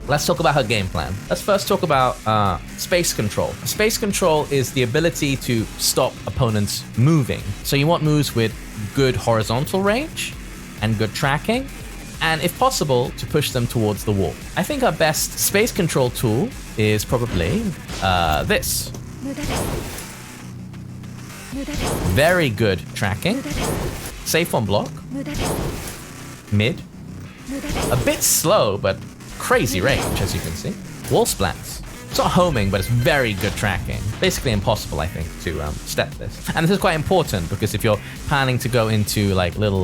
Let's talk about her game plan. Let's first talk about space control. Space control is the ability to stop opponents moving. So you want moves with good horizontal range and good tracking, and if possible, to push them towards the wall. I think our best space control tool is probably this. Very good tracking. Safe on block. Mid. A bit slow, but crazy range, as you can see. Wall splats. It's not homing, but it's very good tracking. Basically impossible, I think, to step this. And this is quite important, because if you're planning to go into like little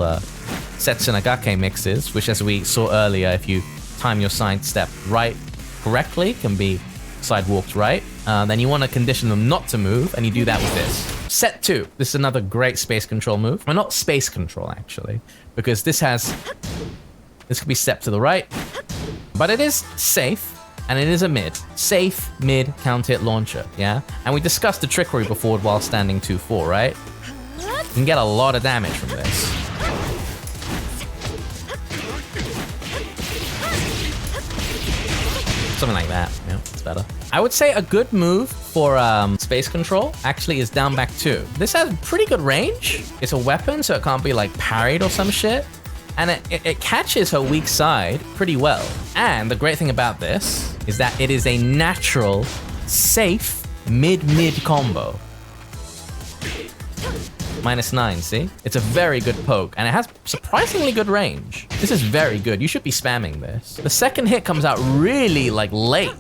Setsunagake mixes, which as we saw earlier, if you time your side step right correctly, can be side walked right, then you want to condition them not to move, and you do that with this. Set 2. This is another great space control move. Well, not space control, actually, because this could be step to the right, but it is safe, and it is a mid. Safe mid counter hit launcher, yeah? And we discussed the trickery before while standing 2-4, right? You can get a lot of damage from this. Something like that, yeah, it's better. I would say a good move for space control actually is down back 2. This has pretty good range. It's a weapon, so it can't be like parried or some shit. And it catches her weak side pretty well. And the great thing about this is that it is a natural, safe mid-mid combo. -9, see? It's a very good poke, and it has surprisingly good range. This is very good. You should be spamming this. The second hit comes out really, like, late.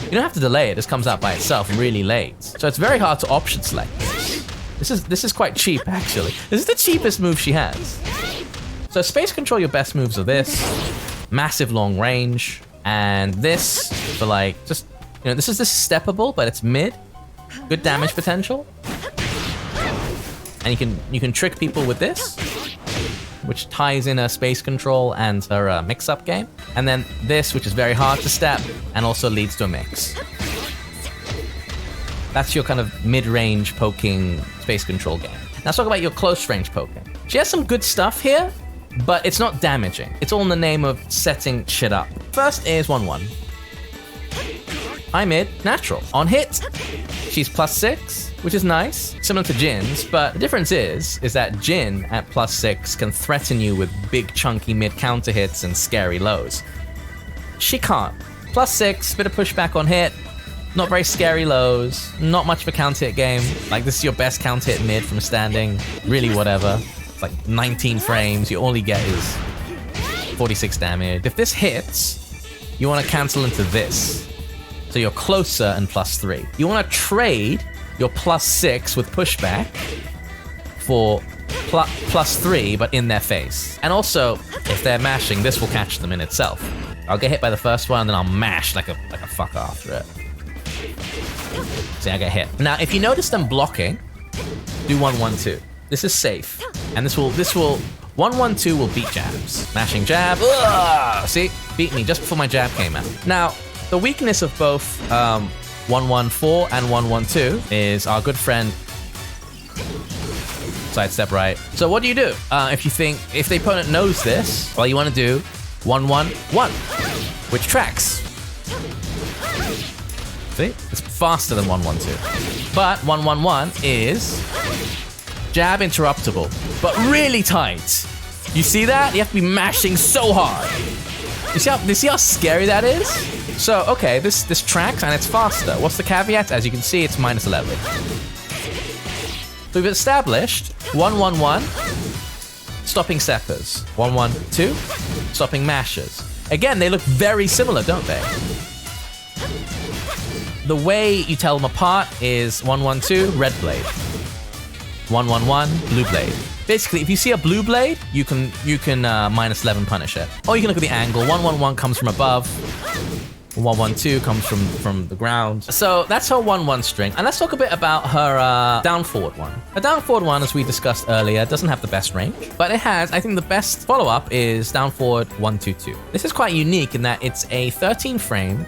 You don't have to delay it. This comes out by itself really late. So it's very hard to option select this. This is quite cheap, actually. This is the cheapest move she has. So space control, your best moves are this. Massive long range. And this for, like, just, you know, this is steppable, but it's mid. Good damage potential. And you can trick people with this, which ties in her space control and her mix-up game. And then this, which is very hard to step and also leads to a mix. That's your kind of mid-range poking space control game. Now let's talk about your close-range poking. She has some good stuff here, but it's not damaging. It's all in the name of setting shit up. First is 1-1. High mid, natural. On hit, she's +6, which is nice, similar to Jin's, but the difference is that Jin at +6 can threaten you with big chunky mid counter hits and scary lows. She can't. +6, bit of pushback on hit, not very scary lows, not much of a counter hit game. Like, this is your best counter hit mid from standing, really whatever. It's like 19 frames, all you get is 46 damage. If this hits, you want to cancel into this. So you're closer and +3. You want to trade your +6 with pushback for +3, but in their face. And also, if they're mashing, this will catch them in itself. I'll get hit by the first one, and then I'll mash like a fucker after it. See, I get hit. Now, if you notice them blocking, do 1-1-2. This is safe, and this will 1-1-2 will beat jabs. Mashing jab. Ugh! See, beat me just before my jab came out. Now, the weakness of both 1-1-4 and 1-1-2 is our good friend sidestep right. So what do? If the opponent knows this, well, you want to do 1-1-1, which tracks. See? It's faster than 1-1-2. But 1-1-1 is jab interruptible, but really tight. You see that? You have to be mashing so hard. You see how scary that is? So, okay, this tracks and it's faster. What's the caveat? As you can see, it's -11. So we've established 1-1-1, stopping steppers. 1-1-2, stopping mashers. Again, they look very similar, don't they? The way you tell them apart is 1-1-2, red blade. 1-1-1, blue blade. Basically, if you see a blue blade, you can -11 punish it. Or you can look at the angle. 1-1-1 comes from above. 1-1-2 comes from the ground. So that's her 1-1 string. And let's talk a bit about her down forward one. Her down forward one, as we discussed earlier, doesn't have the best range, but it has, I think the best follow-up is down forward 1-2-2. This is quite unique in that it's a 13 frame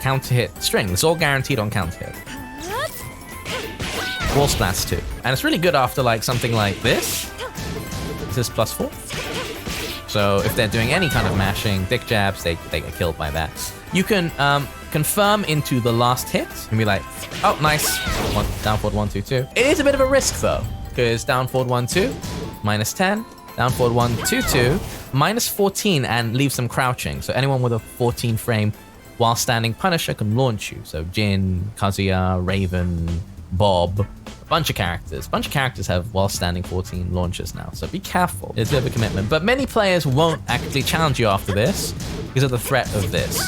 counter hit string. It's all guaranteed on counter hit. Wall splats too. And it's really good after like something like this. This is +4. So if they're doing any kind of mashing, dick jabs, they get killed by that. You can confirm into the last hit and be like, oh, nice. Down forward 1, 2, 2. It is a bit of a risk though, because down forward 1, 2, minus 10. Down forward 1, 2, 2, minus 14 and leaves them crouching. So anyone with a 14 frame while standing Punisher can launch you. So Jin, Kazuya, Raven, Bob, a bunch of characters. A bunch of characters have while standing 14 launches now. So be careful. It's a bit of a commitment. But many players won't actually challenge you after this because of the threat of this.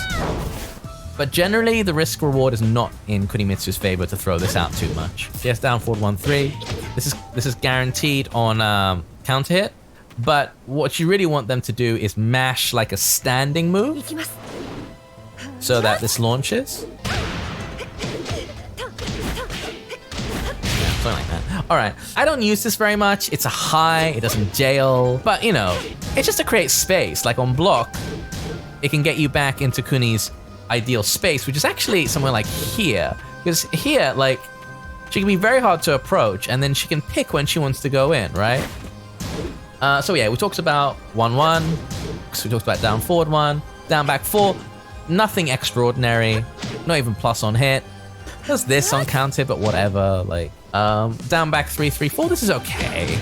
But generally, the risk reward is not in Kunimitsu's favor to throw this out too much. Yes, down forward 1, 3. This is guaranteed on counter hit. But what you really want them to do is mash like a standing move so that this launches. Yeah, something like that. All right, I don't use this very much. It's a high, it doesn't jail, but you know, it's just to create space. Like on block, it can get you back into Kuni's ideal space, which is actually somewhere like here. Because here, like, she can be very hard to approach and then she can pick when she wants to go in, right? So yeah, we talked about 1-1, so we talked about down forward 1, down back 4, nothing extraordinary, not even plus on hit. There's this on counter, but whatever, like, down back 3, 3, 4, this is okay.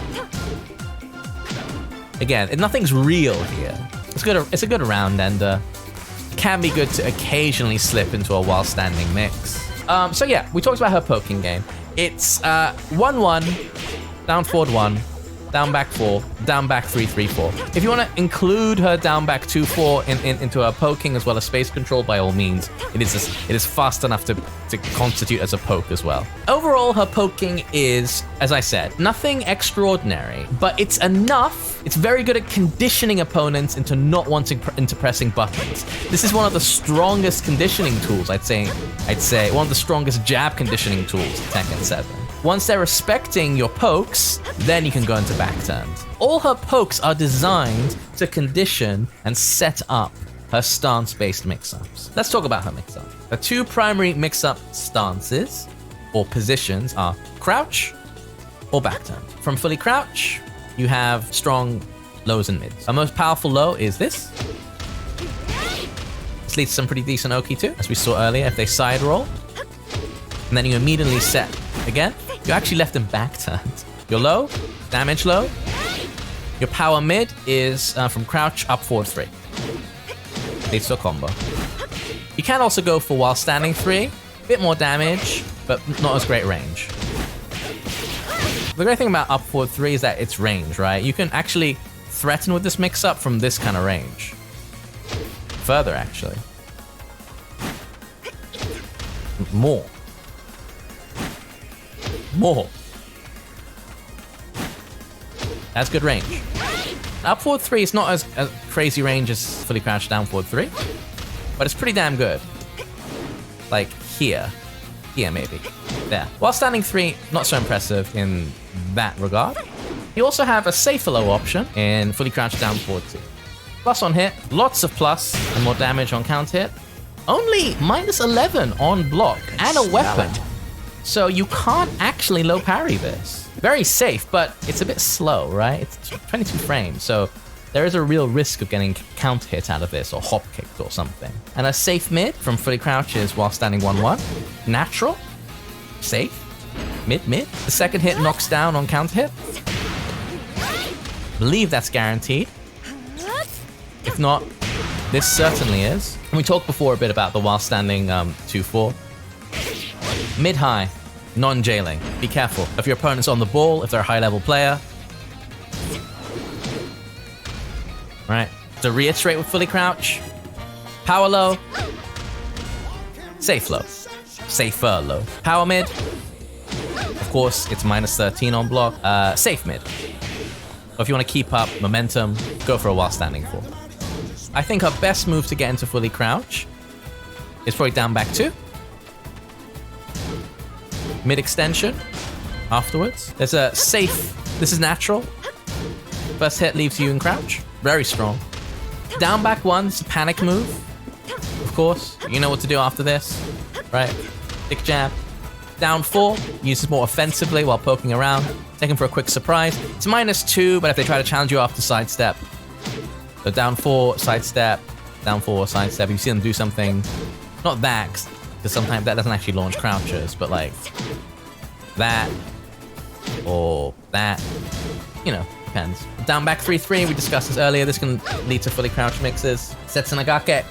Again, nothing's real here. It's a good round ender. Can be good to occasionally slip into a while standing mix. So yeah, we talked about her poking game. It's 1-1, down forward 1, down back 4, down back 3, 3, 4. If you want to include her down back 2, 4 into her poking as well as space control, by all means, it is fast enough to constitute as a poke as well. Overall, her poking is, as I said, nothing extraordinary, but it's enough. It's very good at conditioning opponents into not wanting into pressing buttons. This is one of the strongest conditioning tools, I'd say one of the strongest jab conditioning tools in Tekken 7. Once they're respecting your pokes, then you can go into Backturned. All her pokes are designed to condition and set up her stance-based mix-ups. Let's talk about her mix-up. Her two primary mix-up stances, or positions, are crouch or Backturned. From fully crouch, you have strong lows and mids. Her most powerful low is this. This leads to some pretty decent Oki too, as we saw earlier, if they side roll. And then you immediately set again. You actually left them Backturned. Your low, damage low. Your power mid is from crouch up forward 3. Leads to a combo. You can also go for while standing 3. Bit more damage, but not as great range. The great thing about up forward 3 is that it's range, right? You can actually threaten with this mix-up from this kind of range. Further, actually. More. That's good range. Up forward 3 is not as crazy range as fully crouched down forward 3, but it's pretty damn good. Like here. Here, maybe. There. While standing 3, not so impressive in that regard. You also have a safer low option in fully crouched down forward 2. Plus on hit, lots of plus and more damage on counter hit. Only minus 11 on block and a weapon. So you can't actually low parry this. Very safe, but it's a bit slow, right? It's 22 frames, so there is a real risk of getting counter hit out of this or hop kicked or something. And a safe mid from fully crouches while standing 1-1. Natural. Safe. Mid. The second hit knocks down on counter hit. Believe that's guaranteed. If not, this certainly is. And we talked before a bit about the while standing 2-4. Mid-high, non-jailing. Be careful. If your opponent's on the ball, if they're a high-level player. Right. To reiterate with fully crouch. Power low. Safe low. Safer low. Power mid. Of course, it's minus 13 on block. Safe mid. Or if you want to keep up momentum, go for a while standing 4. I think her best move to get into fully crouch is probably down back 2. Mid extension afterwards. There's a safe, this is natural. First hit leaves you in crouch. Very strong. Down back 1, it's a panic move. Of course, you know what to do after this, right? Dick jab. Down 4, uses more offensively while poking around. Taken for a quick surprise. It's minus 2, but if they try to challenge you after sidestep, So down 4, sidestep, down 4, sidestep. You see them do something, not that, because sometimes that doesn't actually launch crouches, but like that or that, you know, depends. Down back 3-3, we discussed this earlier. This can lead to fully crouch mixes. Setsunagake.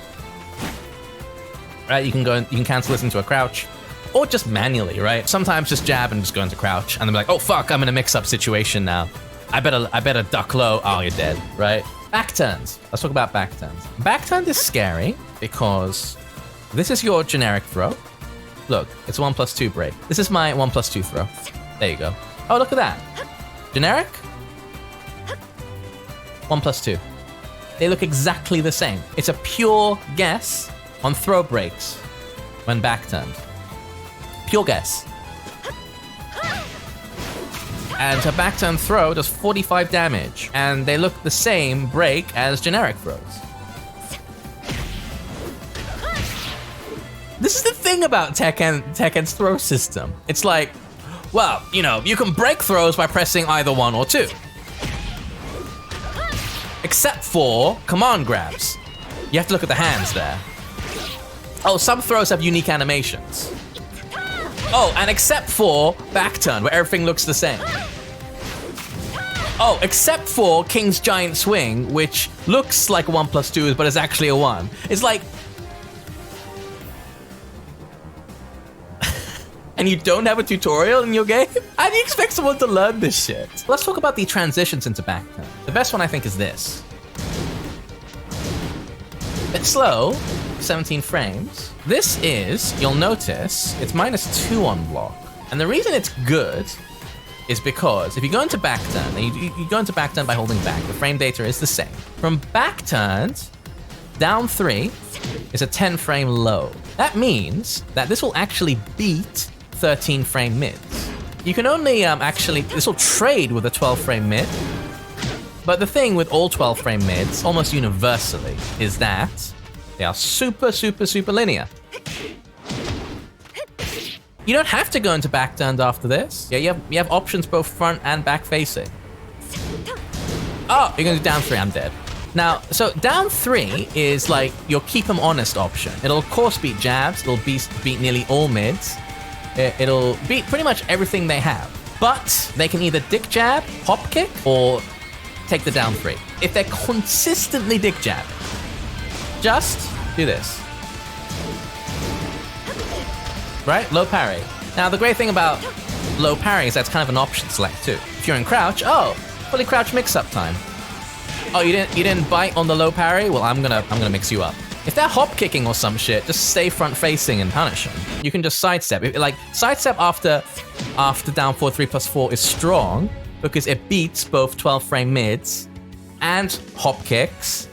Right, you can cancel this into a crouch. Or just manually, right? Sometimes just jab and just go into crouch, and then be like, oh fuck, I'm in a mix-up situation now. I better duck low. Oh, you're dead, right? Back turns. Let's talk about back turns. Back turn is scary because this is your generic throw. Look, it's a 1+2 break. This is my 1+2 throw. There you go. Oh, look at that. Generic? 1+2. They look exactly the same. It's a pure guess on throw breaks when back turned. Pure guess. And her back turn throw does 45 damage, and they look the same break as generic throws. This is the thing about Tekken's throw system. It's like, well, you know, you can break throws by pressing either 1 or 2. Except for command grabs. You have to look at the hands there. Oh, some throws have unique animations. Oh, and except for back turn, where everything looks the same. Oh, except for King's Giant Swing, which looks like a 1+2, but is actually a 1. It's like... And you don't have a tutorial in your game? How do you expect someone to learn this shit? Let's talk about the transitions into back turn. The best one, I think, is this. It's slow, 17 frames. This is, you'll notice, it's -2 on block. And the reason it's good is because if you go into back turn, and you go into back turn by holding back, the frame data is the same. From back turned, down 3 is a 10 frame low. That means that this will actually beat 13 frame mids. You can only this will trade with a 12 frame mid. But the thing with all 12 frame mids, almost universally, is that they are super, super, super linear. You don't have to go into back turned after this. Yeah, you have options both front and back facing. Oh, you're gonna do down 3, I'm dead. Now, so down 3 is like your keep 'em honest option. It'll of course beat jabs, it'll beat nearly all mids. It'll beat pretty much everything they have. But they can either dick jab, hop kick, or take the down 3. If they're consistently dick jab, just do this. Right? Low parry. Now, the great thing about low parry is that's kind of an option select too. If you're in crouch, oh, fully crouch mix-up time. Oh, you didn't bite on the low parry? Well, I'm gonna mix you up. If they're hop kicking or some shit, just stay front facing and punish them. You can just sidestep. Sidestep after down 4 3+4 is strong because it beats both 12 frame mids and hop kicks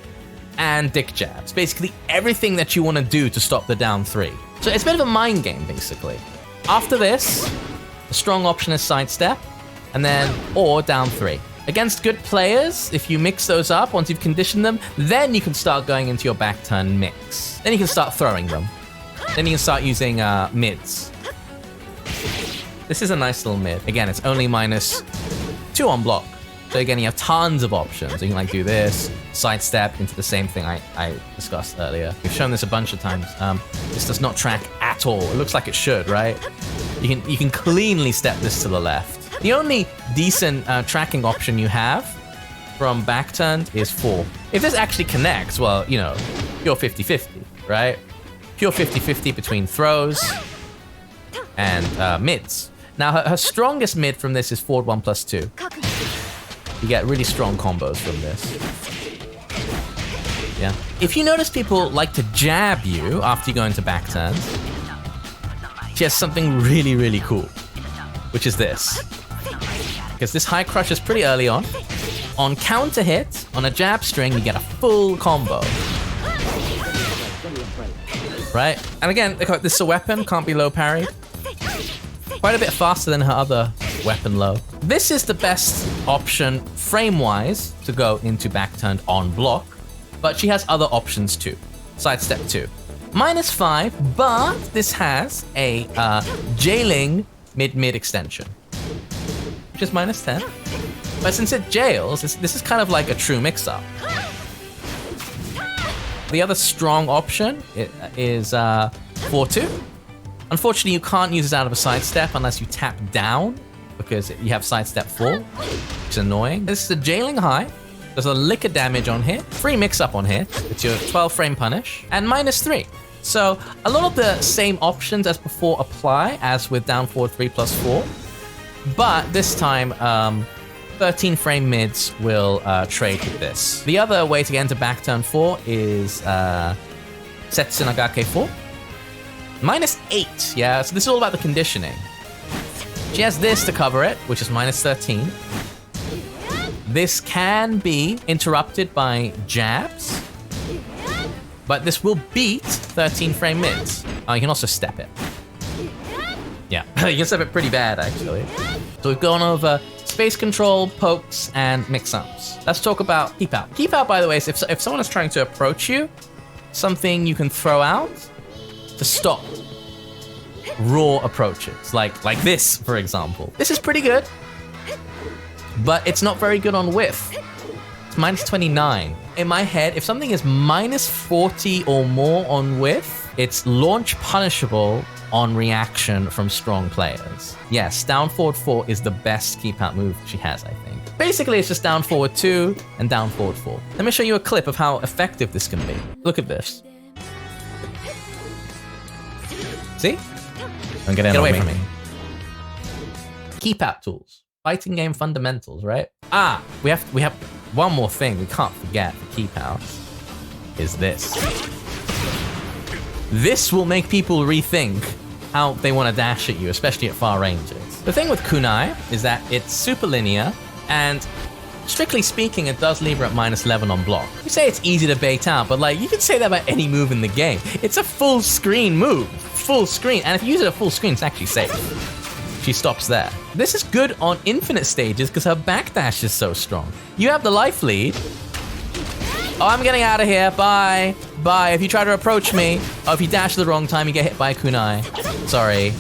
and dick jabs. Basically everything that you want to do to stop the down 3. So it's a bit of a mind game, basically. After this, the strong option is sidestep, and then, or down 3. Against good players, if you mix those up, once you've conditioned them, then you can start going into your back turn mix. Then you can start throwing them. Then you can start using mids. This is a nice little mid. Again, it's only -2 on block. So again, you have tons of options. You can like do this, sidestep into the same thing I discussed earlier. We've shown this a bunch of times. This does not track at all. It looks like it should, right? You can cleanly step this to the left. The only decent tracking option you have from back turned is 4. If this actually connects, well, you know, pure 50-50, right? Pure 50-50 between throws and mids. Now, her strongest mid from this is forward 1+2. You get really strong combos from this. Yeah. If you notice people like to jab you after you go into back turns, she has something really, really cool, which is this. Because this high crush is pretty early on. On counter hit, on a jab string, you get a full combo. Right? And again, this is a weapon, can't be low parried. Quite a bit faster than her other weapon low. This is the best option frame-wise to go into back turned on block, but she has other options too. Sidestep 2. -5, but this has a jailing mid-mid extension, which is -10. But since it jails, this is kind of like a true mix-up. The other strong option is 4-2. Unfortunately, you can't use this out of a sidestep unless you tap down, because you have sidestep 4, which is annoying. This is a Jailing High. There's a lick of damage on here, free mix-up on here. It's your 12-frame punish, and -3. So a lot of the same options as before apply, as with down forward 3 plus 4. But this time, 13-frame mids will trade with this. The other way to get into Backturn 4 is Setsunagake 4. -8, yeah, so this is all about the conditioning. She has this to cover it, which is -13. This can be interrupted by jabs, but this will beat 13-frame mids. You can also step it. Yeah, you can step it pretty bad, actually. So we've gone over space control, pokes, and mix-ups. Let's talk about keep out. Keep out, by the way, is if someone is trying to approach you, something you can throw out to stop raw approaches, like this, for example. This is pretty good, but it's not very good on whiff. It's -29. In my head, if something is -40 or more on whiff, it's launch punishable on reaction from strong players. Yes, down forward 4 is the best keep out move she has, I think. Basically, it's just down forward 2 and down forward 4. Let me show you a clip of how effective this can be. Look at this. See? Don't get away from me. Keep out tools. Fighting game fundamentals, right? We have one more thing we can't forget for keep out is this. This will make people rethink how they want to dash at you, especially at far ranges. The thing with kunai is that it's super linear, and strictly speaking, it does leave her at -11 on block. You say it's easy to bait out, but like, you can say that about any move in the game. It's a full screen move. Full screen. And if you use it at full screen, it's actually safe. She stops there. This is good on infinite stages because her backdash is so strong. You have the life lead. Oh, I'm getting out of here. Bye. Bye. If you try to approach me, if you dash at the wrong time, you get hit by a kunai. Sorry.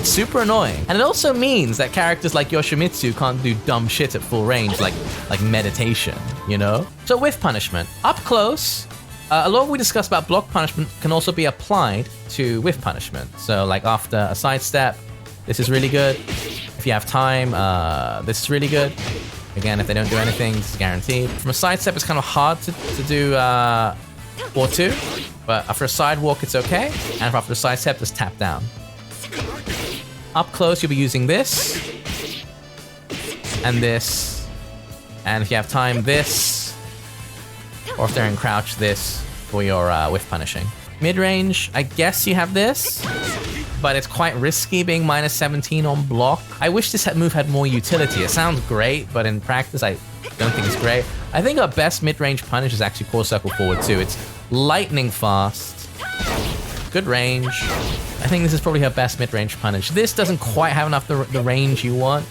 Super annoying. And it also means that characters like Yoshimitsu can't do dumb shit at full range, like meditation, you know? So Whiff Punishment. Up close, a lot of what we discussed about block punishment can also be applied to Whiff Punishment. So like after a sidestep, this is really good. If you have time, this is really good. Again, if they don't do anything, this is guaranteed. From a sidestep, it's kind of hard to do 4-2, but after a sidewalk, it's okay. And after a sidestep, just tap down. Up close, you'll be using this, and this, and if you have time, this, or if they're in crouch, this for your whiff punishing. Mid-range, I guess you have this, but it's quite risky being -17 on block. I wish this move had more utility. It sounds great, but in practice, I don't think it's great. I think our best mid-range punish is actually core circle forward 2. It's lightning fast, good range. I think this is probably her best mid-range punish. This doesn't quite have enough the range you want.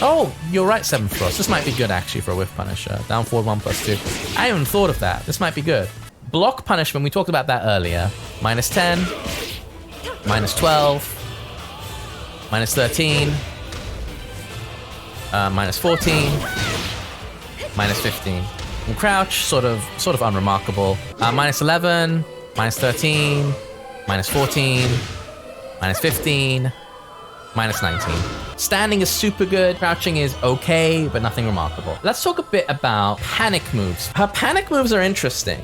Oh, you're right, 7 Frost. This might be good actually for a whiff punisher. Down forward 1+2. I haven't thought of that. This might be good. Block punishment, we talked about that earlier. -10, -12, -13, -14, -15. And crouch, sort of unremarkable. -11, -13, -14, -15, -19. Standing is super good, crouching is okay, but nothing remarkable. Let's talk a bit about panic moves. Her panic moves are interesting.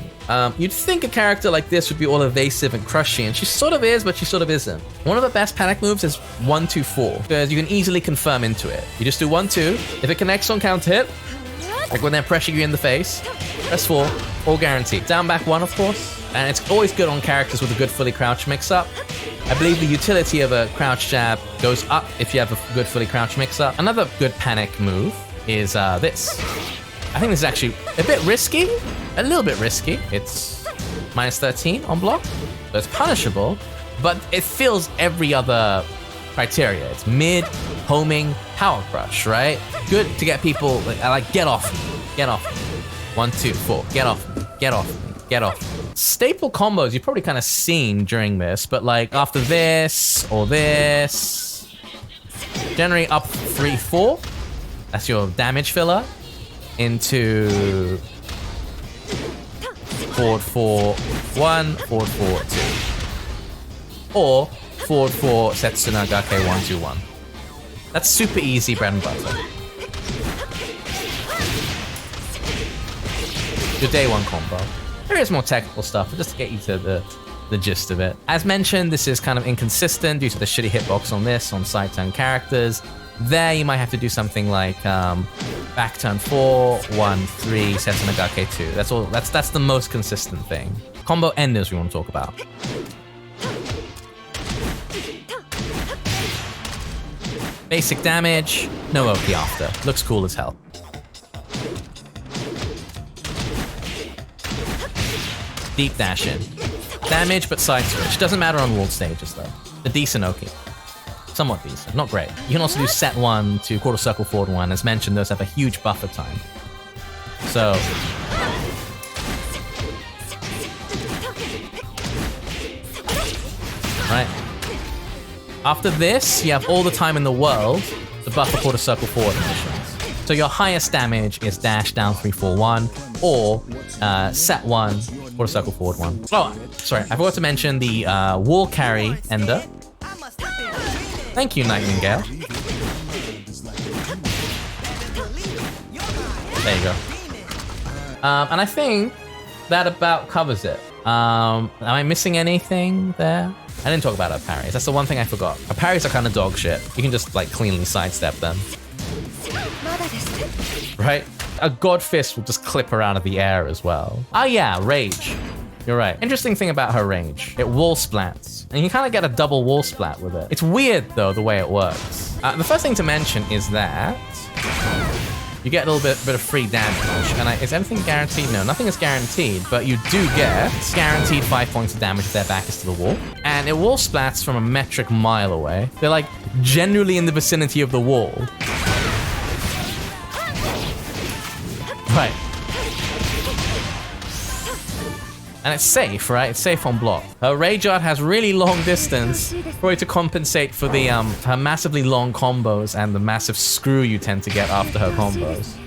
You'd think a character like this would be all evasive and crushy, and she sort of is, but she sort of isn't. One of the best panic moves is 1-2-4, because you can easily confirm into it. You just do 1-2, if it connects on counter hit, like when they're pressuring you in the face, press 4, all guaranteed. Down back 1, of course, and it's always good on characters with a good fully crouch mix-up. I believe the utility of a crouch jab goes up if you have a good fully crouch mix-up. Another good panic move is this. I think this is actually a bit risky, a little bit risky. It's -13 on block, so it's punishable, but it fills every other criteria. It's mid, homing, power crush, right? Good to get people like get off me, get off me. 1-2-4, get off me, get off me, get off me. Staple combos you've probably kind of seen during this, but like after this or this, generally up 3-4. That's your damage filler into forward 4, 1, forward 4, 2. Or forward 4, Setsunagake 1, 2, 1. That's super easy bread and butter. Your day 1 combo. There is more technical stuff, but just to get you to the gist of it. As mentioned, this is kind of inconsistent due to the shitty hitbox on this, on side turn characters. There, you might have to do something like back turn 4, 1, 3, Setsunagake 2. That's all. That's the most consistent thing. Combo enders we want to talk about. Basic damage, no OP after. Looks cool as hell. Deep dash in. Damage, but side switch. Doesn't matter on walled stages, though. A decent Oki. Somewhat decent. Not great. You can also do set 1 to quarter circle forward 1. As mentioned, those have a huge buffer time. So... right. After this, you have all the time in the world to buffer quarter circle forward missions. So your highest damage is dash down 3, 4, 1, or set 1, quarter circle forward 1. Oh, sorry, I forgot to mention the wall carry ender. Thank you, Nightingale. There you go. And I think that about covers it. Am I missing anything there? I didn't talk about her parries. That's the one thing I forgot. Her parries are kind of dog shit. You can just like cleanly sidestep them. Right? A God Fist will just clip her out of the air as well. Oh yeah, Rage. You're right. Interesting thing about her range. It wall splats. And you kind of get a double wall splat with it. It's weird though, the way it works. The first thing to mention is that you get a little bit of free damage. And is anything guaranteed? No, nothing is guaranteed, but you do get guaranteed 5 points of damage if their back is to the wall. And it wall splats from a metric mile away. They're like generally in the vicinity of the wall. Right. And it's safe, right? It's safe on block. Her Rage Art has really long distance, probably to compensate for the her massively long combos and the massive screw you tend to get after her combos.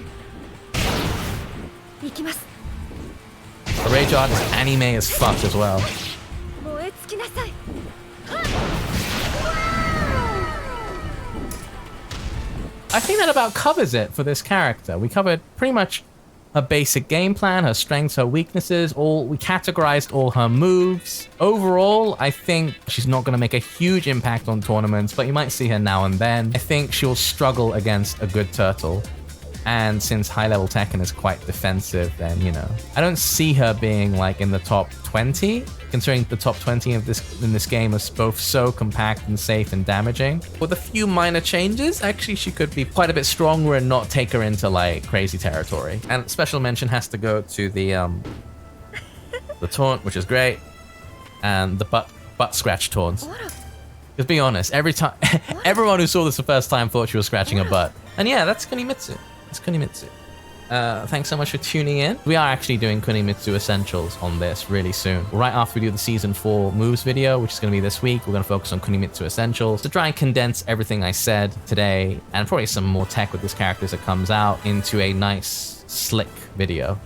Her Rage Art is anime as fuck as well. I think that about covers it for this character. We covered pretty much her basic game plan, her strengths, her weaknesses, we categorized all her moves. Overall, I think she's not going to make a huge impact on tournaments, but you might see her now and then. I think she'll struggle against a good turtle. And since high-level Tekken is quite defensive, then, you know, I don't see her being like in the top 20, considering the top 20 of in this game is both so compact and safe and damaging. With a few minor changes, actually she could be quite a bit stronger and not take her into like crazy territory. And special mention has to go to the taunt, which is great, and the butt scratch taunts. Because be honest, every time everyone who saw this the first time thought she was scratching her butt. And yeah, that's Kunimitsu. It's Kunimitsu. Thanks so much for tuning in. We are actually doing Kunimitsu Essentials on this really soon. Right after we do the Season 4 moves video, which is going to be this week, we're going to focus on Kunimitsu Essentials to try and condense everything I said today, and probably some more tech with this character as it comes out, into a nice, slick video.